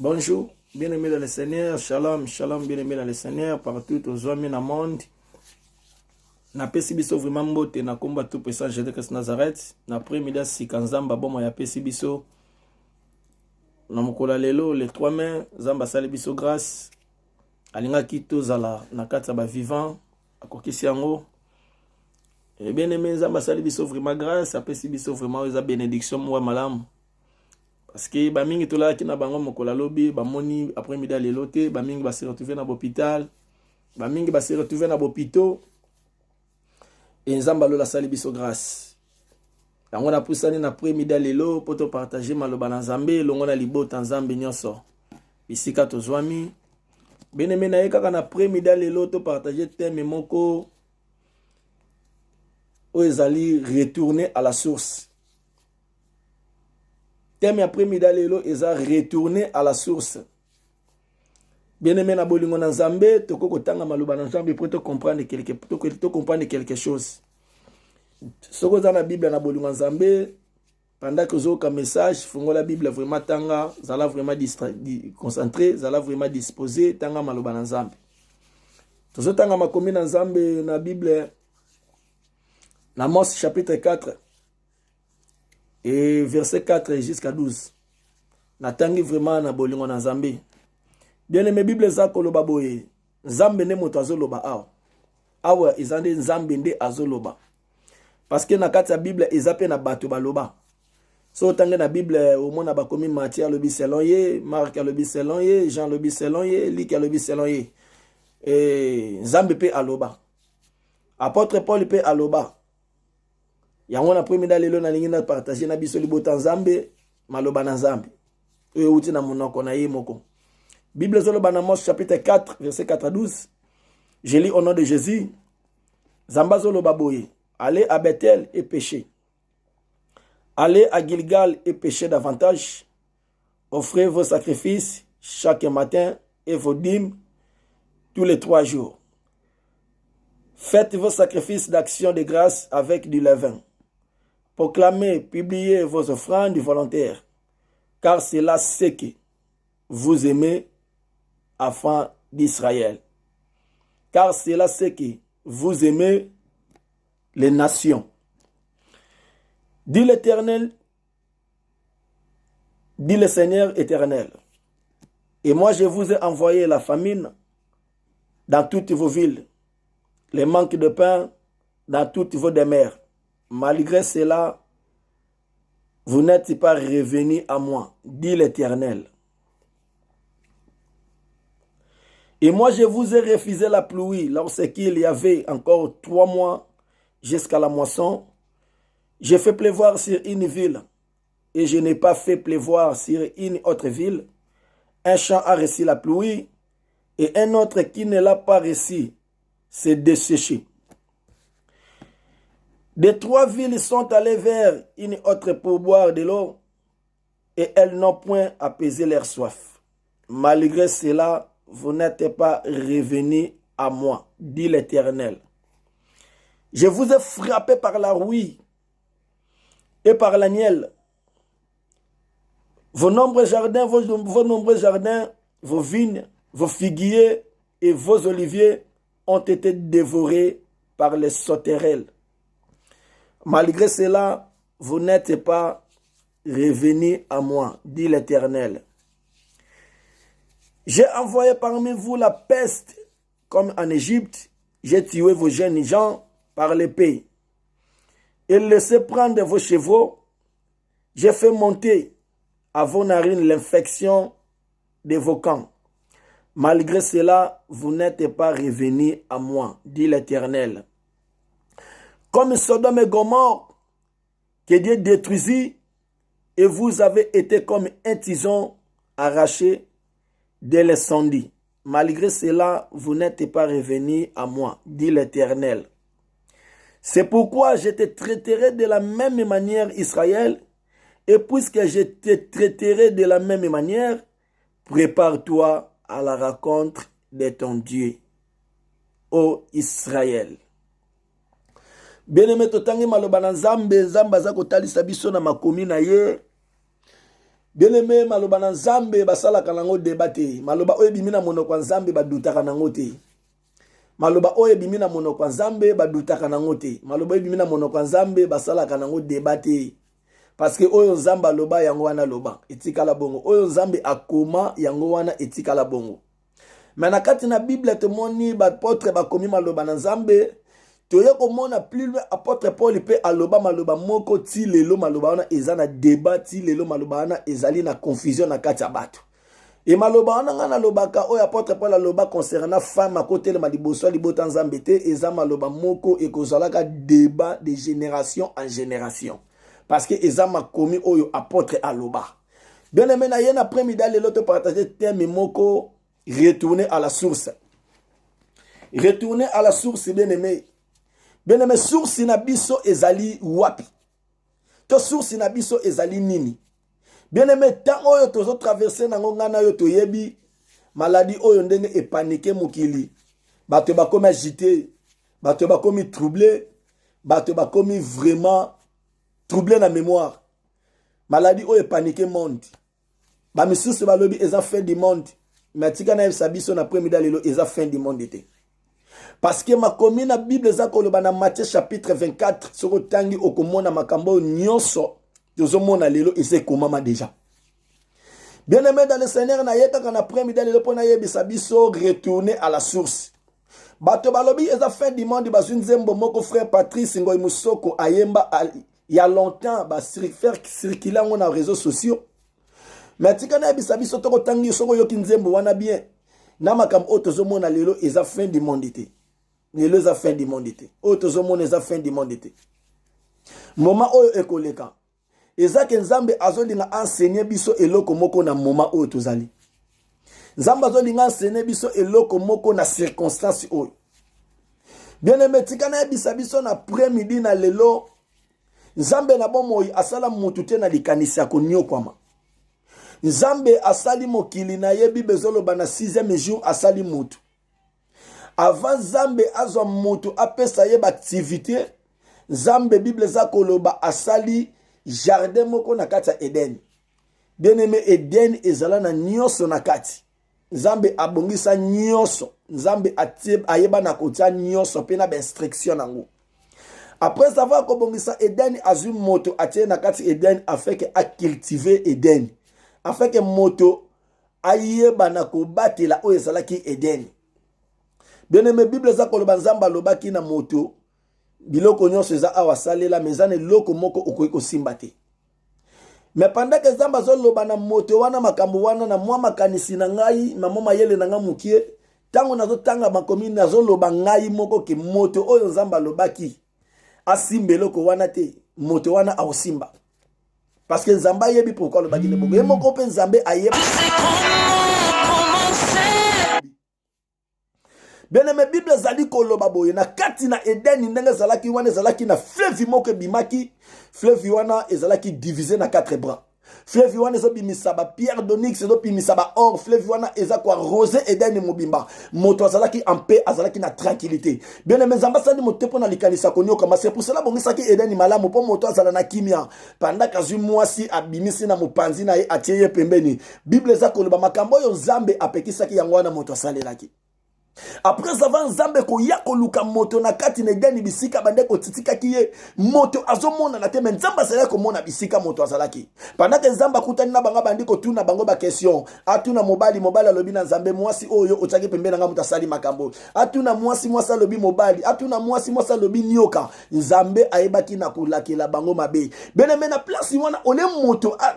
Bonjour, bien-aimés dans le Seigneur, shalom, shalom, bien-aimés dans le Seigneur, partout aux hommes dans le monde. Na pesi biso vraiment mbote na komba tout puissant Jésus-Christ Nazareth. Na premier si kanzamba bomo ya pesi biso. Na mokola lelo les 3 mains zamba sali biso grâce. Alinga kito zala na kati ba vivant akokisi yango. Et bien-aimés zamba sali biso vraiment grâce, apesi biso vraiment za bénédiction moi malamu. Parce que ba mingi to la ki na bango mokola lobi ba moni après midi lelo te ba mingi ba se retrouver na l'hôpital. Ba mingi ba se retrouver na hôpital. Et nzamba lo la sali biso grâce. Yango na pusani na après-midi lelo poto partager maloba na Nzambe longo na libota Nzambe nyonso. Bisika to zwami. Bien-aimé na kaka na après-midi lelo to partager thème moko o ezali retourner à la source. Thème après-midi lelo eza retourner à la source. Bien-aimé na bolingo na Nzambe toko kotanga maloba na Nzambe pour te comprendre quelque chose. Soko za na Bible na bolingo na Nzambe pendant que zo ka message fungo la Bible vraiment tanga zala vraiment concentré, zala vraiment disposé tanga maloba na Nzambe. Tozo tanga makomi na Nzambe na Bible na Amos chapitre 4 et verset 4 jusqu'à 12. Na tangi vraiment na bolingo na Nzambe. Bien-aimé Bible za koloba boye. Nzambe ne moto azoloba awa. Awa izande Nzambe nde azoloba. Parce que na kati ya Bible ezape na bato baloba. So tange na Bible au mona bakomi Matthieu lobi selon ye, Marc lobi selon ye, Jean lobi selon ye, Luc lobi selon ye. Et Nzambe pe aloba. Apôtre Paul pe aloba. Yango na premier lelo na lingi na partager na biso libota Nzambe, maloba na Nzambe. E uti na monoko na ye moko. Bible zoloba na Amos chapitre 4 verset 4 à 12. Je lis au nom de Jésus. Zamba zoloba boye. Allez à Bethel et péchez. Allez à Gilgal et péchez davantage. Offrez vos sacrifices chaque matin et vos dîmes tous les 3 jours. Faites vos sacrifices d'action de grâce avec du levain. Proclamez, publiez vos offrandes volontaires, car c'est là ce que vous aimez, afin d'Israël. Car c'est là ce que vous aimez, les nations. Dit l'Éternel, dit le Seigneur éternel. Et moi je vous ai envoyé la famine dans toutes vos villes, les manques de pain dans toutes vos demeures. Malgré cela, vous n'êtes pas revenus à moi, dit l'Éternel. Et moi je vous ai refusé la pluie lorsqu'il y avait encore 3 mois jusqu'à la moisson. J'ai fait pleuvoir sur une ville et je n'ai pas fait pleuvoir sur une autre ville. Un champ a reçu la pluie et un autre qui ne l'a pas reçu s'est desséché. Des 3 villes sont allées vers une autre pour boire de l'eau et elles n'ont point apaisé leur soif. Malgré cela, vous n'êtes pas revenus à moi, dit l'Éternel. Je vous ai frappé par la rouille et par l'agnelle. Vos nombreux jardins, vos vignes, vos figuiers et vos oliviers ont été dévorés par les sauterelles. Malgré cela, vous n'êtes pas revenus à moi, dit l'Éternel. J'ai envoyé parmi vous la peste, comme en Égypte. J'ai tué vos jeunes gens par l'épée. Et laissé prendre vos chevaux. J'ai fait monter à vos narines l'infection de vos camps. Malgré cela, vous n'êtes pas revenus à moi, dit l'Éternel. Comme Sodome et Gomorrhe, que Dieu détruisit, et vous avez été comme un tison arraché de l'incendie. Malgré cela, vous n'êtes pas revenus à moi, dit l'Éternel. C'est pourquoi je te traiterai de la même manière, Israël, et puisque je te traiterai de la même manière, prépare-toi à la rencontre de ton Dieu, ô Israël. Bien-aimé totangi maloba na Nzambe, Nzambe aza kotalisa biso na makomi na ye. Bien aimé, maloba na nzambe basala kanango débatté. Maloba oye bimina monoko nzambe badutaka nango te. Maloba oye bimina monoko nzambe badutaka nango te. Maloba oye bimina monoko nzambe basala kanango débatté. Parce que oyo nzambe aloba yango wana loba etikala bongo. Oyo nzambe akoma yango wana etikala bongo. Mais na kati na Bible tomoni ba apôtre bakomi maloba na nzambe. Toye komona plus loin apôtre Paul pe aloba maloba moko ti lelo maloba wana eza na débat ti lelo maloba wana ezali na confusion na kati ya bato. Et maloba wana nga na lobaka oyo apôtre Paul aloba concernant femme à côté le maliboso libota nzambe te eza maloba moko ekozalaka débat de génération en génération. Parce que eza makomi oyo apôtre aloba. Bien aimé na yena après-midi lelo to partager thème moko retourner à la source. Retourner à la source bien aimé. Bien aimé, source na biso ezali wapi. To source na biso ezali nini. Bien aimé, tant oyo tozo traverser nango ngana yo toyebi maladie oyo ndenge epaniqué mokili. Bato bakomi agité, bato bakomi troublé, bato bakomi vraiment troublé na mémoire. Maladie oyo epaniqué monde. Ba misusu balobi eza fin du monde. Mais tika na yebisa biso na premier dalelo eza fin du monde te. Parce que ma commune na Bible zakoloba na Matthieu chapitre 24 soko tangi okomona makambo nyonso tozomona lelo ese komama déjà. Bien aimé dans le Seigneur na yeka kana après-midi lelo pona yebisa biso retourner à la source. Bato balobi eza fin du monde bazwi nzembo moko frère Patrice Ngoy Musoko ayemba il y a longtemps ba faire circuler on na réseaux sociaux. Mais tika na yebisa biso toko tangi soko yoki nzembo wana bien. Na makambo otozomona lelo eza fin du monde te. Lelo eza fin du monde te. Otozomona eza fin du monde te. Moment oyo ekoleka. Eza ke nzambe azolinga enseigner biso eloko moko na moment oyo tozali. Nzambe azolinga enseigner biso eloko moko na circonstance oyo. Bien aimé tika na yebisa biso na après-midi na lelo. Nzambe na bomoi asala mutu te na likanisi ya konyokwama. Nzambe asali mokili na yebi bezoloba na 6e jour asali mutu. Avant Nzambe azwa mutu apesa yeba activité, Nzambe Bible za koloba asali jardin moko na kati ya Eden. Bien aimé Eden ezala na nyonso na kati. Nzambe abongisa nyonso. Nzambe ayeba na kotia nyonso pe na ba instruction nango. Après avoir kobongisa Eden azwi moto atie na kati Eden afin que a cultiver Eden. Afin que moto ayeba na kobatela oyo ezalaki Eden. Bien aimé Bible za koloba Nzambe alobaki na moto biloko nyonso eza awa salela mezane loko moko okoki kosimba te. Mais pendant que Nzambe azoloba na moto wana makambo wana na mwa makanisi na ngai na mwa mayele na nga mukie tango nazotanga makomi nazoloba ngai moko ke moto oyo Nzambe alobaki asimba eloko wana te moto wana aosimba. Parce que Nzambe yebi pourquoi le bagile bongo. Et mon copain Nzambe ayeba. Bien aimé Bible zali koloba boye na kati na Eden ndenge zalaki wana zalaki na fleuve moko bimaki. Fleuve wana ezalaki divisé na 4 bras. Fleuve wana ezobimisa ba pierre d'onyx ezobimisa ba or. Fleuve wana eza kwa rosé Eden mobimba. Moto azalaki en paix azalaki na tranquillité. Bien aimé Nzambe sali motepo na likanisa konyo kama c'est pour cela bongisaki Eden malamu po moto azala na kimia. Pendant kazu mwasi abimisi na mopanzi na ye atieye pembeni. Bible za koloba makambo yo Nzambe apekisaki yango wana moto asalelaki. Après avant Nzambe ko yako luka moto na kati na Eden bisika bande ko titika kiye moto azomona na te mais Nzambe asala ko mona bisika moto azalaki. Pendant que Nzambe akutani na banga bandi ko tuna bango ba question. Atuna mobali alobi na Nzambe mwasi oyo otaki pembeni nga mutasali makambo. Atuna mwasi alobi mobali, atuna mwasi alobi nyoka. Nzambe ayebaki na kulakela bango mabe. Beneme na place wana ole moto a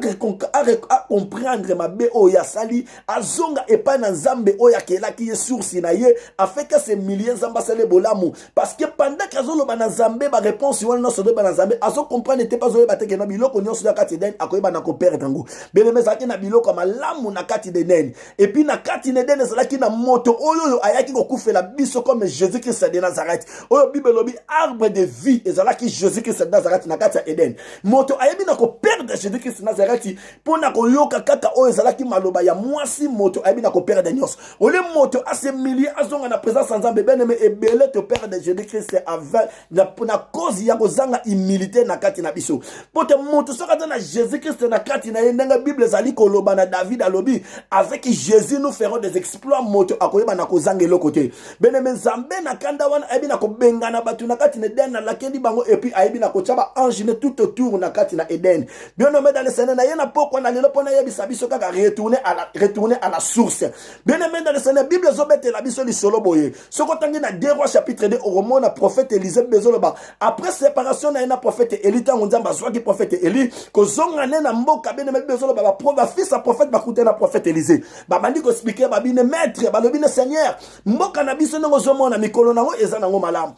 comprendre mabe oyo asali azonga epa na Nzambe oyo akelaki ye source na ye afin que ces milliers Nzambe asale bolamu parce que pendant que azoloba na Nzambe ba réponse wana no sodo ba na Nzambe azo comprendre n'était pas oyo bateke na biloko nyonso na kati den akoyeba na ko perdre ngo beneme zaki na biloko malamu na kati de nen et puis na kati de den ezalaki na moto oyo ayaki ko kufela biso comme Jésus-Christ de Nazareth oyo Bible lobi arbre de vie ezalaki Jésus-Christ de Nazareth na kati ya Eden moto ayebi na ko perdre Jésus-Christ de Nazareth pona ko yoka kaka oyo ezalaki maloba ya mwasi moto ayebi na ko perdre nyonso ole moto ase milliers azonga na présence en Nzambe bien aimé ebele te père de Jésus-Christ c'est avec na cause ya kozanga humilité na kati na biso pote moto soka na Jésus-Christ na kati na yenga Bible zali koloba na David alobi avec Jésus nous ferons des exploits moto akoyeba na kozanga eloko te bien aimé Nzambe na kanda wana ayebi na kobenga na batu na kati na Eden na lakendi bango et puis ayebi na kochaba ange ne tout autour na kati na Eden bien aimé dans le Seigneur na yena poko na lelo pona yebi sabiso kaka retourner à la source bien aimé dans le Seigneur Bible zobete la biso li solo boye soko tangi na 2 Rois chapitre 2 au moment na prophète Élisée bezoloba après séparation na ina prophète Élie tango nzamba zwaki prophète Élie kozonga ne na mboka bien aimé bezoloba ba prova fils à prophète ba kuté na prophète Élisée ba bandi ko expliquer ba bine maître ba lobi ne seigneur mboka na biso ngo zomona mikolo nango eza nango malamu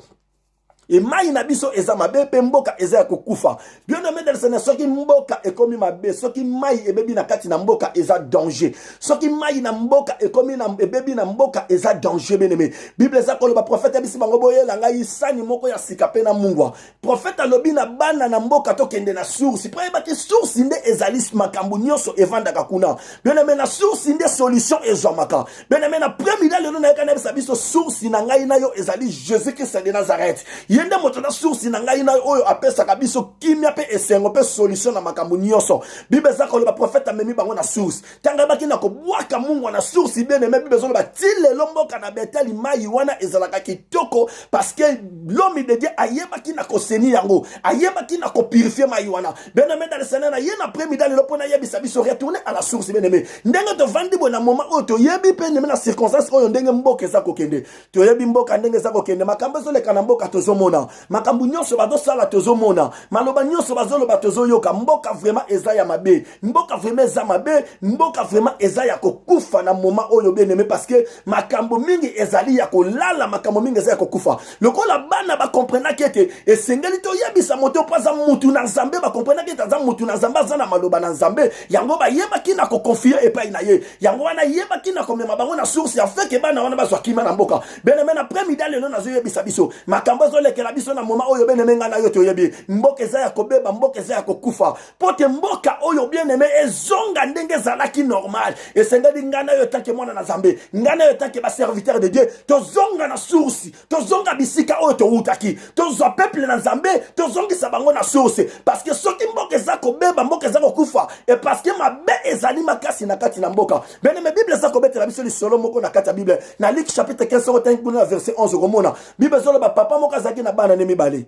et mai na biso eza mabe pe mboka eza kokufa bien aimé dans le Seigneur soki mboka ekomi mabe soki mai ebebi na kati na mboka eza danger soki mai na mboka ekomi na ebebi na mboka eza danger bien aimé Bible za koloba prophète bisi bango boyela ngai sani moko ya sika pe na mungwa prophète alobi na bana na mboka to kende na source pa eba ke source nde ezali makambu nyonso evandaka kuna bien aimé na source nde solution ezamaka bien aimé na premier lelo na kana biso source na ngai na yo ezali Jésus Christ de Nazareth yende moto na source na ngai na oyo apesa kabiso kimia pe esengo pe solution na makambo nyonso Bible za ko le prophète amemi bango na source tanga baki na ko bwaka mungu na source bien aimé Bible zo ba tile lomboka na betali mai wana ezalaka kitoko parce que l'homme de Dieu ayeba ki na ko seni yango ayeba ki na ko purifier mai wana bien aimé dans le Seigneur na yena après midali le pona yebisa biso retourner à la source bien aimé ndenge to vandi bona moment oyo to yebi pe na circonstance oyo ndenge mboka za ko kende to yebi mboka ndenge za ko kende makambo zo le kana mboka to zo mona makambu nyonso bazosala tozomona maloba nyonso bazoloba tozoyoka mboka vraiment eza ya mabe mboka vraiment eza mabe mboka vraiment eza ya kokufa na moment oyo bien aimé parce que makambo mingi ezali ya kolala makambo mingi eza ya kokufa lokola bana ba comprendre que esengeli to yebisa moto paza mutu na Nzambe ba comprendre que taza mutu na Nzambe za na maloba na Nzambe yango ba yeba kina ko confier epai na ye yango wana yeba kina ko mema bango na source ya fait que bana wana bazwa kima na mboka bien aimé na premier dale no nazo yebisa biso makambo zo lekela biso na moma oyo bien aimé ngana yo toyebi mboka eza ya kobeba mboka eza ya kokufa pote mboka oyo bien aimé ezonga ndenge zalaki normal esengeli ngana yo take mwana na Nzambe ngana yo take ba serviteur de Dieu tozonga na source tozonga bisika oyo to utaki tozwa peuple na Nzambe tozongisa bango na source parce que soki mboka eza kobeba mboka eza kokufa et parce que mabe ezali makasi na kati na mboka bien aimé Bible eza kobetela biso li solo moko na kati ya Bible na Luc chapitre 15 verset 11 romona Bible zoloba papa moko azaki na bana ne mibale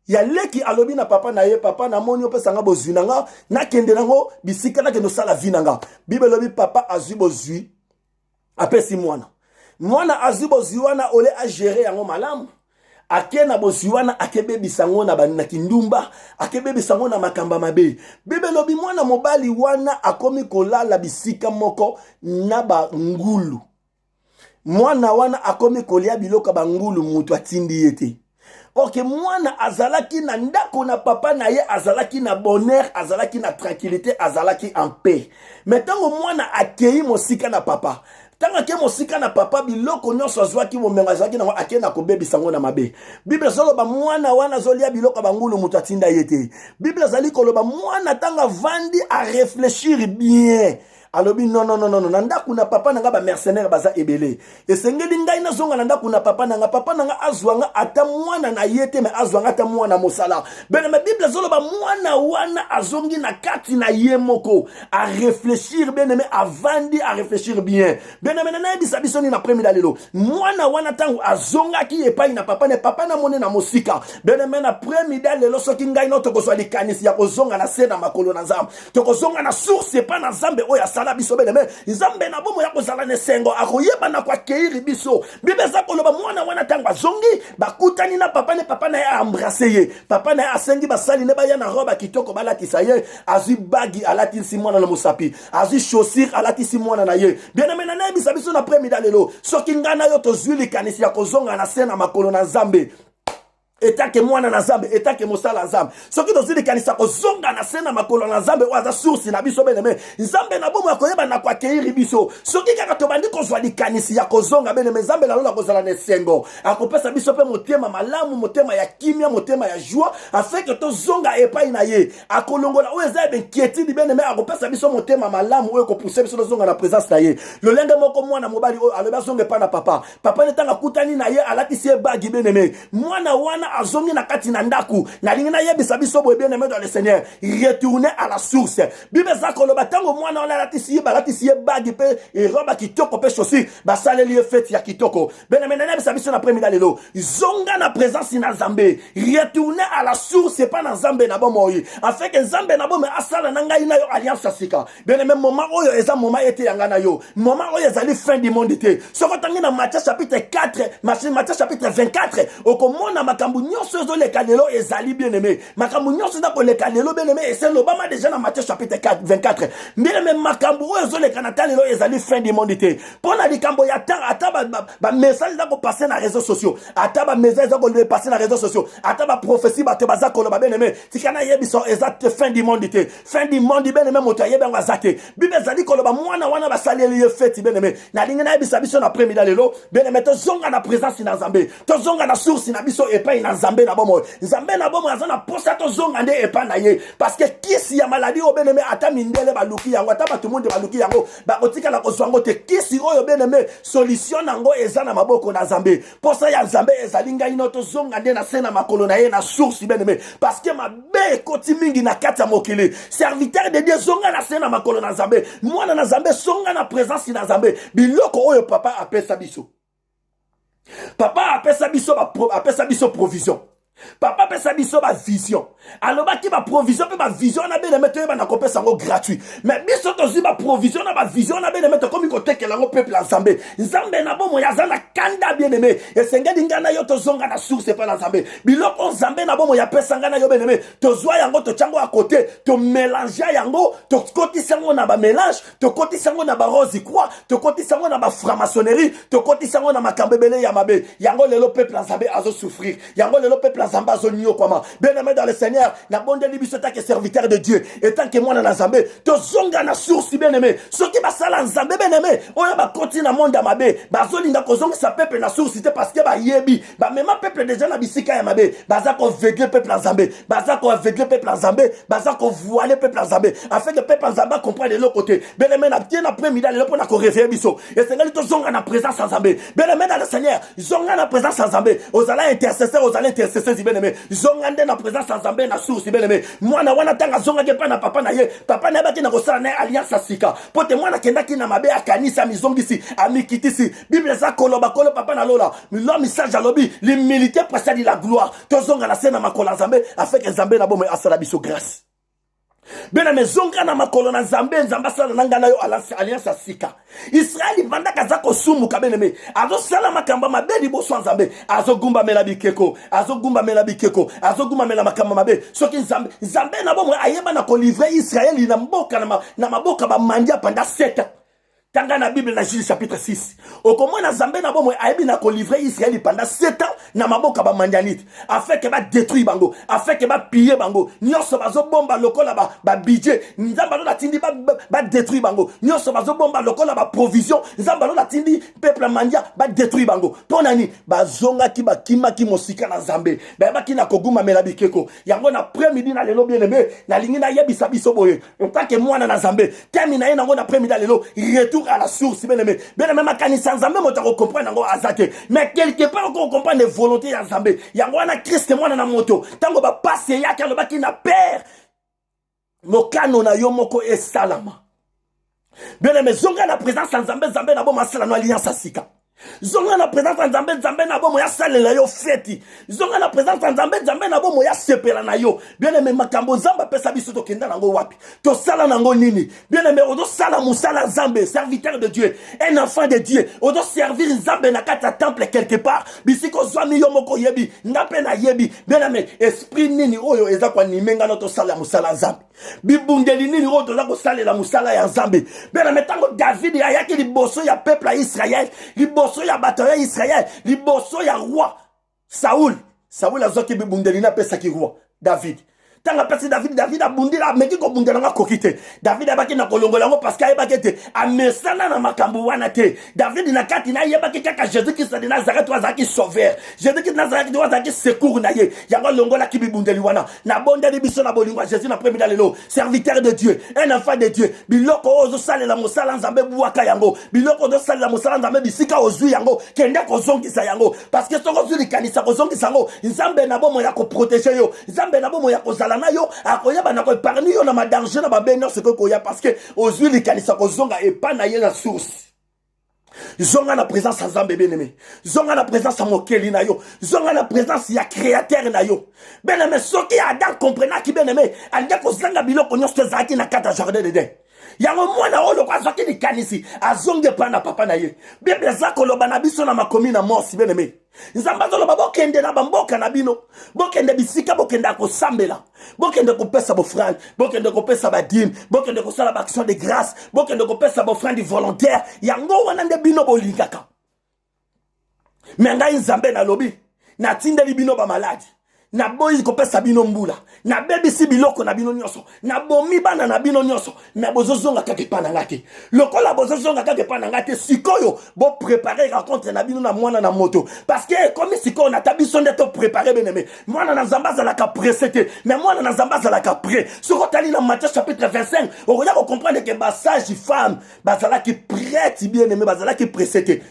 ya leki alobi na papa na ye papa na moni opesa nga bozwi nanga na kende nango bisika na kendo sala vi nanga Bible lobi papa azwi bozwi apesi mwana azwi bozwi wana ole a gérer yango malamu ake na bozwi wana akebebisa ngo na bana kindumba akebebisa ngo na makamba mabe Bible lobi mwana mobali wana akomi kolala bisika moko na bangulu mwana wana akomi kolia biloko bangulu mutu atindi yete Ok, mwana azalaki na ndako na papa na ye azalaki na bonheur, azalaki na tranquillité, azalaki en paix. Maintenant mwana akei mosika na papa. Tanga ke mosika na papa biloko nyonso azwaki momenga azwaki na ake na kobebisa ngo na mabe. Bible zoloba mwana wana zolia biloko bangulu mutu atinda yete. Bible zali koloba mwana tanga vandi a réfléchir bien. Alobi non nanda kuna papa nanga ba mercenaire baza ebele esengeli ngai na zonga nanda kuna papa nanga azwanga ata mwana na yete me azwanga ata mwana mosala bene me Bible zoloba mwana wana azongi na kati na ye moko a réfléchir bene me avandi a réfléchir bien bene me na yebisa biso ni na premier lelo mwana wana tangu azonga ki epai na papa na mone na mosika bene me na premier lelo soki ngai no tokozwa likanisi ya kozonga na sena makolo na Nzambe tokozonga na source pa na Nzambe oya la biso bene me Nzambe na bomo ya kozala ne sengo akoyeba na kwa keiri biso Bible za koloba mwana wana tangwa zongi bakutani na papa na ya embrasser ye papa na ya asengi basali ne ba ya na roba kitoko balatisa ye azui bagi alatisi mwana na musapi azui chaussure alatisi mwana na ye bien aimé na bisa biso na premier lelo soki ngana yo tozwili kanisi ya kozonga na sena makolo na Nzambe etake mwana na Nzambe etake mosala Nzambe soki tozili kanisa kozonga na sena makolo na Nzambe oza source na biso beneme Nzambe na bomo akoyeba na kwakeiri biso soki kaka tobandi kozwa likanisi ya kozonga beneme Nzambe na lola kozala na esengo akopesa biso pe motema malamu motema ya kimia motema ya joie afin que tozonga epai na ye akolongola oyo eza inquiétude beneme akopesa biso motema malamu oyo kopousse biso tozonga na présence na ye lolenge moko mwana mobali oyo alobi azonge pa na papa netanga kutani na ye alatisi ye bagi beneme mwana wana azongi na kati na ndaku nalingi na yebisa biso boye beneme dans le Seigneur retourner à la source bible za koloba tango mwana wana alatisi ye bagi pe roba kitoko pe chaussure basaleli ye fete ya kitoko beneme na yebisa biso na première lelo zonga na présence na Nzambe retourner à la source pas na Nzambe na bomoyi afin que Nzambe na bomo asala na ngai na yo alliance sika beneme moment oyo eza moment ete yanga na yo moment oyo ezali fin du monde te soko tangi na Matthieu chapitre 4 Matthieu chapitre 24 okomona makambu nyonso ezoleka lelo ezali bien aimé makambu nyonso za koleka lelo bien aimé et c'est l'Obama déjà dans Matthieu chapitre 24 bien aimé makambu oyo ezoleka na ta lelo ezali fin du monde te pona likambo ya ta ata ba message za ko passer na réseaux sociaux ata ba message za ko passer na réseaux sociaux ata ba prophétie ba te baza koloba bien aimé tikana yebiso ezate fin du monde te fin du monde bien aimé moto yebenga zate bible zali koloba mwana wana basaleli ye fete bien aimé na linga na yebisa biso na premier lelo bien aimé tozonga na présence na Nzambe tozonga na source na biso epai na Nzambe na bomo Nzambe na bomo azana posa tozonga nde epai na ye parce que kisi ya maladie o bien aimé ata mindele baluki yango ata batu monde baluki yango bakotika na kozwango te kisi oyo bien aimé solution nango eza na maboko na Nzambe posa ya Nzambe ezali ngai no tozonga nde na sena makolo na ye na source bien aimé parce que mabe koti mingi na kati ya mokili serviteur de Dieu zonga na sena makolo na Nzambe mwana na Nzambe songa na présence na Nzambe biloko oyo papa apesa biso papa apesa biso provision papa apesa biso ba vision alobaki ba provision pe ba vision na bene mettre ba na kopesa ngo gratuit mais biso tozi ba provision na ba vision na bene mettre comme ko tekela ngo peuple Nzambe Nzambe na bomo ya zana kanda bien aimé esengeli ngana yo tozonga na source pa na Nzambe biloko Nzambe na bomo ya pesa ngana yo bien aimé tozwa yango to chango à côté to mélanger yango to kotisa ngo na ba mélange to kotisa ngo na ba rose croix to kotisa ngo na ba franc-maçonnerie to kotisa ngo na makambebele ya mabe yango lelo peuple Nzambe azo souffrir yango lelo peuple Nzambe azo nyo kwama bien aimé dans le Seigneur na bonde libiso ta que serviteur de Dieu et tant que moi na Nzambe to zonga na source bien aimé soki basala Nzambe bien aimé oya ba continue na monde mabe bazolinga kozonga sa peuple na source te parce que ba yebi ba même peuple déjà na bisika ya mabe baza ko veugler peuple Nzambe baza ko aveugler peuple Nzambe baza ko voiler peuple Nzambe afin que peuple Nzambe comprenne de l'autre côté bien aimé na bien après midi le pour na ko réveiller biso et sengali to zonga na présence Nzambe bien aimé dans le Seigneur zonga na présence Nzambe ozala intercesseur ozala intercesseur bien aimé zonga nde na présence Nzambe na source bien aimé mwana wana tanga zonga ke pa na papa na ye papa na baki na kosala na alliance sika pote mwana kendaki na mabe akanisa mizongisi amikitisi bible za koloba kolo papa na lola lo message alobi l'humilité précède la gloire tozonga na sena makola Nzambe afin que Nzambe na bomo asala biso grâce bien aimé zonga na makolo na Nzambe Nzambe asala nanga na yo alliance sika Israeli banda kaza kosumu ka bien aimé azo sala makamba mabe liboso Nzambe azo gumba mela bikeko azo gumba mela makamba mabe soki Nzambe na bomo ayeba na ko livrer Israeli na mboka na maboka ba mandia pendant 7 ans tanga na Bible na Juge chapitre 6 okomona Nzambe na bomo ayebi na ko livrer Israeli pendant 7 ans na maboka ba mandianite afin que ba détruire bango afin que ba piller bango nyonso bazo bomba lokola ba budget Nzambe lo tindi ba détruire bango nyonso bazo bomba lokola ba provision Nzambe lo tindi peuple mandia ba détruire bango ponani bazonga ki ba kimaki mosika na Nzambe ba baki na koguma mela bikeko yango na après-midi na lelo bien aimé na lingi na yebisa biso boye en tant que mwana na Nzambe termina ye nango na après-midi na lelo retour à la source bien aimé makanisa Nzambe moto ko comprendre ngo azate mais quelque part ko comprendre les volontés ya Nzambe yango na Christ mwana na moto tango ba passer ya ka lobaki na père mokano na yo moko esalama bien aimé zonga na présence Nzambe Nzambe na bo masala no alliance sika zonga na présence Nzambe na bomo ya salela yo feti zonga na présence Nzambe na bomo ya sepela na yo bien aimé makambo Nzambe pesa biso to kenda nango wapi to sala nango nini bien aimé odo sala musala Nzambe serviteur de Dieu un enfant de Dieu odo servir Nzambe na kata temple quelque part bisiko zwami yo moko yebi ndape na yebi bien aimé esprit nini oyo eza kwa nimenga no to sala musala Nzambe bibundeli nini oyo toza ko salela musala ya Nzambe bien aimé tango David ayaki liboso ya peuple ya Israël liboso ya bato ya Israël liboso ya roi Saoul Saoul azoki bibundelina pesa ki roi David. Tanga pesi David a bundi la meki ko bundela nga kokite. David abaki na kolongola ngo parce que ayebaki te amesana na makambo wana te. David na kati na yebaki kaka Jésus Christ de Nazareth wazaki sauveur. Jésus Christ de Nazareth wazaki secours na ye. Yango longola ki bibundeli wana. Na bonde de biso na bolingwa Jésus na premier lelo, serviteur de Dieu, un enfant de Dieu. Biloko ozo sale la mosala nzambe buaka yango. Biloko ozo sale la mosala nzambe bisika ozu yango. Kende ko zongisa yango parce que soko zuli kanisa ko zongisa yango. Nzambe na bomo ya ko protéger yo. Nzambe na bomo ya ko zala na yo akoyeba na ko épargner yo na ma danger na ba benno ce que koya parce que ozui likanisa ko zonga et pas na ye na source. Zonga na présence à Nzambe bien-aimé. Zonga na présence à mokeli na yo. Zonga na présence ya créateur na yo. Bien-aimé soki Adam comprena ki bien-aimé anja ko zanga biloko nyonso zaki na kata jardin de Éden. Yango mwana olo kwa zaki ni kanisi azonge pa na papa na ye. Bible zako loba na biso na makomi na mosi bien-aimé. Nzamba zoloba bokende na bamboka na bino. Bokende bisika bokende akosambela. Bokende kopesa bofrande, bokende kopesa badine, bokende kosala ba action de grâce, bokende kopesa bofrande volontaire. Yango wana nde bino bolingaka. Menga nzambe na lobi na tindeli bino ba malade. Na boyi kopesa bino mbula. Na bebisi biloko na bino nyonso. Na bomi bana na bino nyonso. Na bozozonga kake pa na ngate. Lokola bozozonga kake pa na ngate sikoyo bo préparer rencontre na bino na mwana na moto. Parce que comme sikoyo na tabiso ndeto préparer bien-aimé. Mwana na zamba za la ka pressete. Mais mwana na zamba za la ka pré. Soko tali na Matthieu chapitre 25, on va comprendre que ba sage femme, ba za la ki prête bien-aimé, ba za la ki pressete.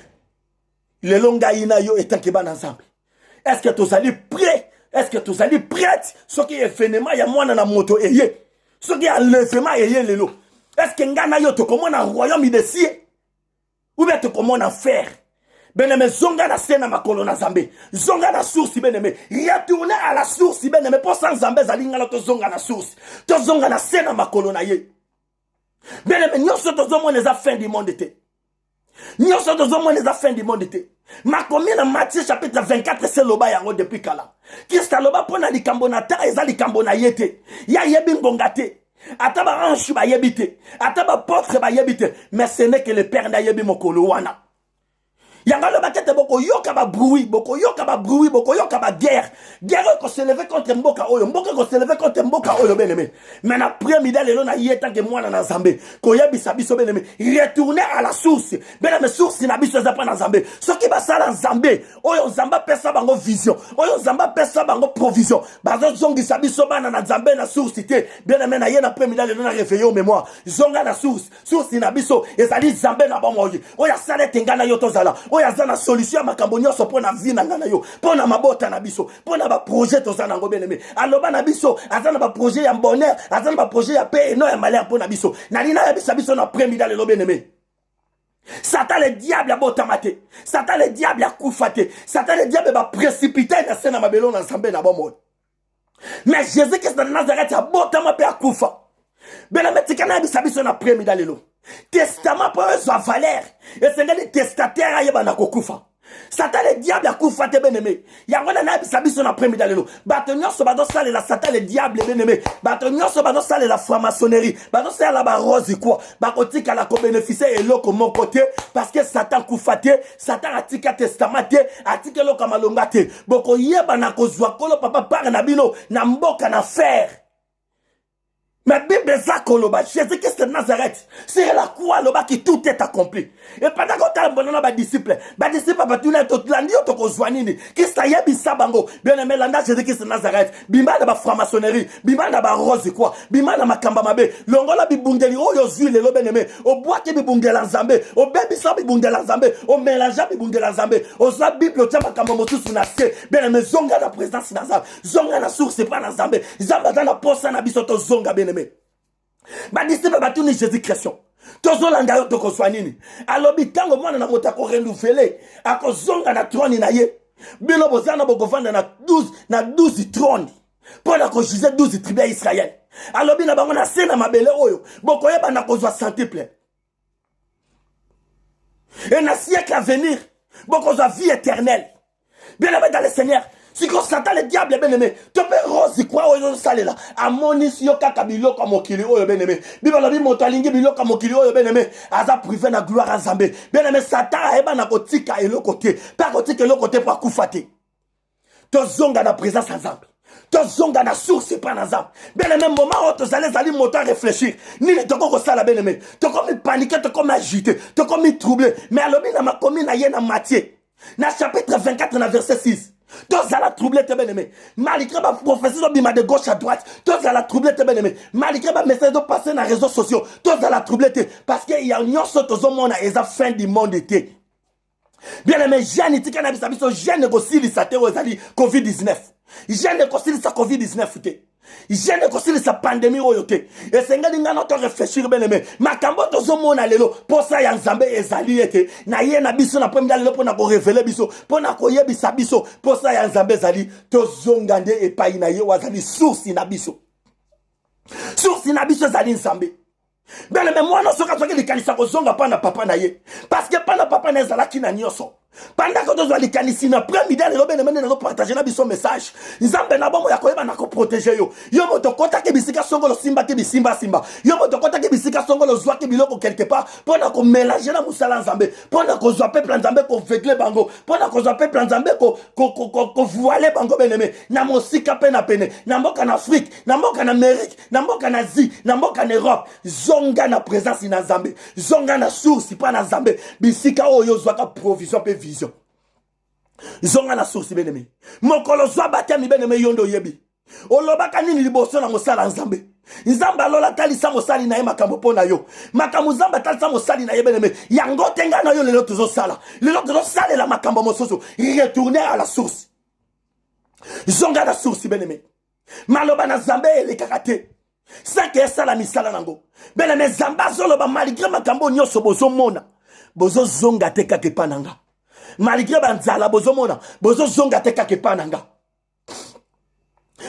Le longa ina yo etant ke ba na nzambe. Est-ce que tu allez prêt? Est-ce que tu allez prête? Ce qui est phénomène, il y a moins dans la moto et ce qui est enlèvement et lelo. Est-ce que ngana yo te commande en royaume ici? Ou bien te commande en fer? Bien-aimé, zonga na sena makolo na Zambé. Zonga na source, bien-aimé. Retournez à la source, bien-aimé. Pour sans Zambé, zalinga la to zonga na source. To zonga na sena makolo na ye. Bien-aimé, nous sommes au moins les affaires du monde été. Nous sommes au moins les affaires du monde été. Ma commune dans Matthieu chapitre 24 c'est loba yango depuis kala. Qui est loba pona likambo na ta eza likambo na yete. Ya yebi ngongate. Ataba anchu ba yebite. Ataba porte ba yebite. Mais ce n'est que le père na yebi mokolo wana. Yangalo bakete boko yoka ba bruit, boko yoka ba bruit, boko yoka ba guerre. Guerre ko se lever contre mboka oyo, mboka ko se lever contre mboka oyo bien-aimé. Mais na premier lelo na yeta ke mwana na Nzambe. Ko yebisa biso bien-aimé, retourner à la source. Bien-aimé source na biso za pa na Nzambe. Soki ba sala Nzambe, oyo Nzamba pesa bango vision. Oyo Nzamba pesa bango provision. Bazo zongi sa biso bana na Nzambe na source te. Bien-aimé na yena premier lelo na réveiller au mémoire. Zonga na source, source na biso ezali Nzambe na bango oyo. Oya sala tengana yo tozala. Oya zana solution makambo nyonso pona vie na ngana yo pona mabota na biso pona ba projet tozana ngo bien-aimé aloba na biso azana ba projet ya bonheur azana ba projet ya paix non ya malheur pona biso na lina ya biso na premier le bien-aimé. Satan le diable a botamate Satan le diable a koufate Satan le diable va précipiter na sena mabelo na Nzambe na bon. Mais Jésus Christ de Nazareth a botamate a koufa bien-aimé tikana biso na premier lelo. Testament pour eux soit valeur. Et c'est des testataires à yeba na kokufa. Satan le diable a kufa te bien-aimé. Yangona na bisabiso na premier dalelo. Batonyo so bado sale la Satan le diable bien-aimé. Batonyo so bado sale la franc-maçonnerie. Bado sale la barose quoi. Bakotika la ko bénéficier et loko mon côté parce que Satan kufa te, Satan atika testament te, atika loko malonga te. Boko yeba na kozwa kolo papa par na bino na mboka na fer. Mais Bible zakoloba, Jésus-Christ de Nazareth, c'est la croix loba qui tout est accompli. Et pendant que tu as abandonné ba disciple ba tuna to landi to ko zwanini, qui sa yebi sabango, bien-aimé landa Jésus-Christ de Nazareth, bimba na ba franc-maçonnerie, bimba na ba rose quoi, bimba na makamba mabe, longola bibungeli oyo zuile lo bien-aimé, o bois ke bibungela Nzambe, o bebi sa bibungela Nzambe, o mélange bibungela Nzambe, o za Bible tya makamba mosusu na se, bien-aimé zonga na présence na Nzambe, zonga na source pas na Nzambe, Nzambe na posa na biso to zonga bien-aimé. Ba disciple batuni Jésus Christ. Tozo langa yo toko swanini. Alobi tango mwana na mota ko renouveler. Ako zonga na trône na ye. Bilo bozana bokovanda na 12 trône. Pour la ko juger 12 tribus Israël. Alobi na bango na sena mabele oyo. Boko yeba na ko zwa centuple. Et na siècle à venir, boko zwa vie éternelle. Bien aimé dans le Seigneur. Si qu'on Satan le diable bien-aimé, tu peux rose quoi oyo sale là. Amoni si yo kaka biloko mokili oyo bien-aimé. Bibala bi motalingi biloko mokili oyo bien-aimé. Aza privé na gloire à Nzambe. Bien-aimé Satan eba na kotika eloko te. Pas kotika eloko te pa kufate. tozonga na présence ya Nzambe. Tozonga na source pas na Nzambe. Bien le même moment où tozali moto à réfléchir. Ni toko ko sala bien aimé. Toko mi paniquer, toko mi agiter, toko mi troubler. Mais alobi na makomi na ye na Matthieu. Na chapitre 24 na verset 6. Tozala troubler te bien aimé. Malgré ma prophétie bima de gauche à droite, tozala troubler te bien aimé. Malgré ma message de passer na réseaux sociaux, tozala troubler te parce que il y a nyonso tozomona eza fin du monde été. Bien aimé, jeune tika na bisabiso jeune ko silisa te ozali COVID-19. Jeune ko silisa COVID-19 te. Jeune ko silisa pandémie oyo te. Et sengeli ngana to réfléchir bien aimé. Makambo tozomona lelo pour ça ya Nzambe ezali ete na ye na biso na premier lelo pour na ko révéler biso, pour na ko yebisa biso, pour ça ya Nzambe ezali tozongande epai na ye wazali source na biso. Source na biso ezali Nzambe. Ben mais moi non soka soki likanisa kozonga pa na papa na ye parce que pa na papa na ezalaki na nyonso pendant que tozwa likanisi na premier midi lelo bene na partager na biso message Nzambe na bomo ya koyeba na ko protéger yo yo moto kota ke bisika songolo simba ke bisimba simba yo moto kota ke bisika songolo zwa ke biloko quelque part pour na ko mélanger na musala Nzambe pour na ko zwa peuple Nzambe ko vegle bango pour na ko zwa peuple Nzambe ko voiler bango bene na mosika pe na pene na mboka na Afrique na mboka na Amérique na mboka na Asie na mboka na Europe zonga na présence na Nzambe zonga na source pa na Nzambe bisika oyo zwaka provision pe vision zonga na source beneme mokolo zwa batami beneme yondo yebi olobaka nini liboso na mosala Nzambe Nzambe alola talisa mosali na ye makambo pona yo makambo Nzambe talisa mosali na ye beneme yango tenga na yo lelo tozo sala la makambo mososo retourner à la source zonga na source beneme maloba na Nzambe ele kakate sake esala misala nango bele me Nzambe azoloba malgré makambo nyonso bozomona bozo zonga te kake pananga malgré banzala bozomona bozo zonga te kake pananga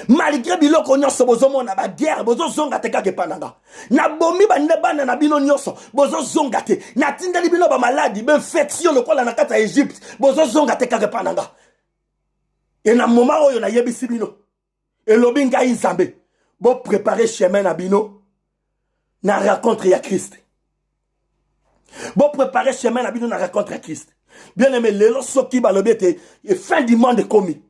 malgré biloko nyonso bozomona ba guerre bozo zonga te kake pananga na bomi bande bana na bino nyonso bozo zonga te na tindeli bino ba maladi be infection lokola na kata Egypte bozo zonga te kake pananga et na moment oyo na yebisi bino elobi ngai Nzambe bo préparer chemin na bino na rencontre ya Christ bo préparer chemin na bino na rencontre ya Christ bien aimé lelo soki balobete et fin du monde commis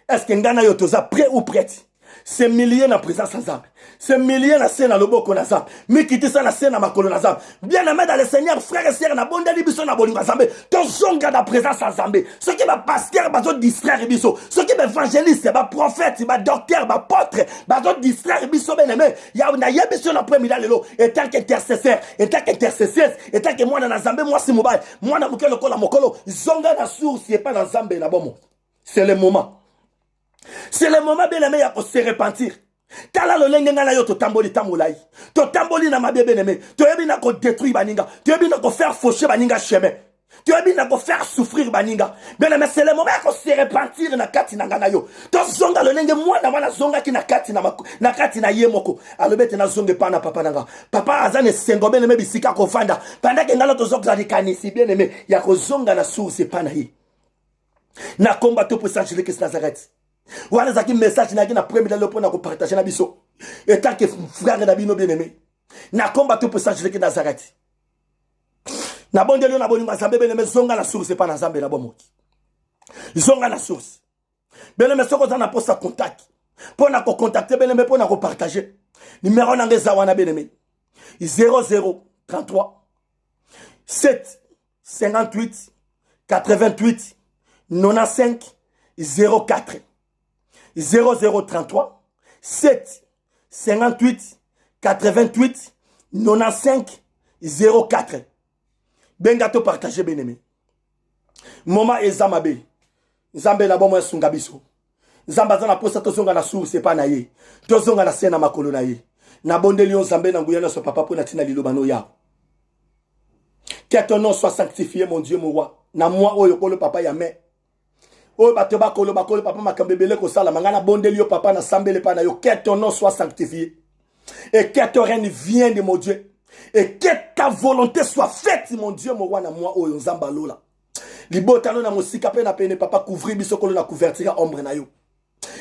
est-ce que ngana yo toza prêt ou prête c'est milliers na présence Nzambe c'est milliers na scène na loboko na Nzambe mikiti ça na scène na makolo na Nzambe bien aimé dans le Seigneur frères et sœurs na bondeli biso na bolingo Nzambe to zonga na présence Nzambe ce qui va pasteur bazo distraire biso ce qui va évangéliste ba prophète ba docteur ba apôtre bazo distraire biso bien aimé ya na yebiso na premier lelo et tant qu'intercesseur et tant qu'intercesseuse et tant que moi na Nzambe moi si mobile moi na mokelo kola mokolo zonga na source et pas na Nzambe na bomo c'est le moment. C'est le moment bien aimé à se repentir. Tala lo lenge ngala yo to tamboli tamolai. To tamboli na mabebe neme. To yebi na ko détruire baninga. To yebi na ko faire faucher baninga chemin. To yebi na ko faire souffrir baninga. Bien aimé c'est le moment à se repentir na kati na ngana yo. To zonga lo lenge mwana zonga ki na kati na yemoko. Alobete na zonge pa na papa nanga. Papa azane sengo bien aimé bisika ko fanda. Pendant que ngala to zonga ni kanisi bien aimé ya ko zonga na source pa na yi. Na combat to pour Saint-Jésus Christ Nazareth. Voilà zaki message na premier le pour partager na biso et tant que frère na bino bien aimé na combat tout pour ça je Nazareth na bondeli na bolingo Nzambe bien aimé zonga na source pas na Nzambe na bomo zonga na source bien aimé soko za na posta contact pour na ko contacter bien aimé pour na ko partager numéro na ngeza wana bien aimé 0033 7 58 88 95 04 0033 7 58 88 95 04 bengato partager bien-aimé moma ezamabe Nzambe na bomo esunga biso Nzamba za na posa tozonga na source pa na ye tozonga na sena makolo na ye na bondeli Nzambe na nguyana so papa po na tina liloba no ya que ton nom soit sanctifié mon Dieu mon roi na moi oyo ko le papa ya me oh bato bakolo papa makambebele ko sala mangana bondeli yo papa na sambele pa na yo que ton nom soit sanctifié et que ton règne vienne de mon Dieu et que ta volonté soit faite mon Dieu mon roi na moi oyo Nzamba lola libotalo na mosika pe na pene papa couvrir biso kolo na couverture ombre na yo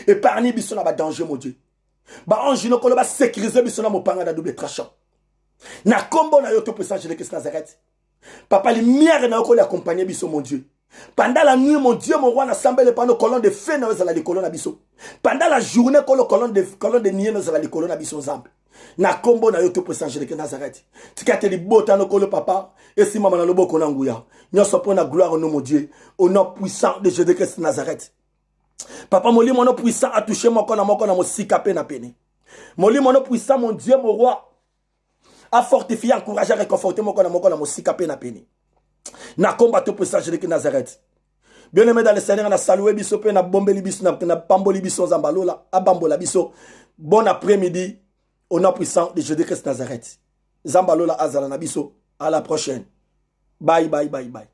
et parmi biso na ba danger mon Dieu ba ange no kolo ba sécuriser biso na mopanga na double tranchant na kombo na yo to puissance de Christ Nazareth papa lumière na yo ko accompagner biso mon Dieu Pendant la nuit, mon Dieu, mon roi, n'a semblé le panneau colonne de feu dans les colonnes abisso. Pendant la journée, colonne de nuit dans les colonnes abisso ensemble. Na combo na yoto pour Saint-Jésus de Nazareth. Tu as te bota no kolo papa. Et si maman na lobo konanguya. Nous sommes la gloire au nom de Dieu. Au nom puissant de Jésus-Christ de Nazareth. Papa, mon lit, mon nom puissant a touché mon corps, mon sikapé na peine. Mon lit, mon nom puissant, mon Dieu, mon roi, a fortifié, encouragé, réconforté mon corps, mon sikapé na peine. Na combattu pour Saint-Jésus de Nazareth. Bien aimé dans le Seigneur, na salué biso pe na bombeli biso na pamboli biso zambalola, a bambola biso. Bon après-midi. Au nom puissant de Jésus-Christ Nazareth. Zambalola azala na biso. À la prochaine. Bye, bye, bye, bye.